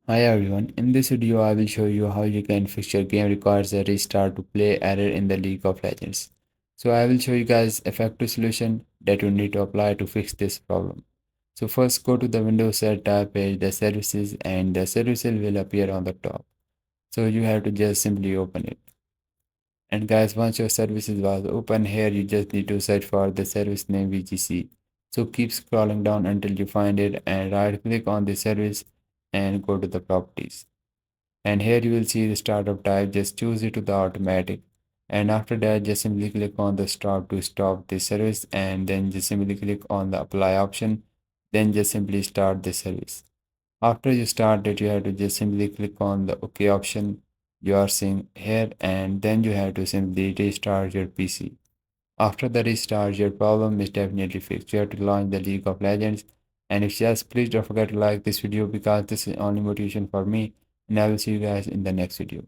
Hi everyone, in this video I will show you how you can fix your game requires a restart to play error in the League of Legends. So I will show you guys effective solution that you need to apply to fix this problem. So first go to the Windows Set tab page, the services, and the services will appear on the top. So you have to just simply open it. And guys, once your services was open here, you just need to search for the service name VGC. So keep scrolling down until you find it and right click on the service and go to the properties. And here you will see the startup type, just choose it to the automatic, and after that just simply click on the stop to stop the service, and then just simply click on the apply option, then just simply start the service. After you start it, you have to just simply click on the OK option you are seeing here, and then you have to simply restart your PC. After the restart, your problem is definitely fixed. You have to launch the League of Legends. And if yes, please don't forget to like this video because this is only motivation for me. And I will see you guys in the next video.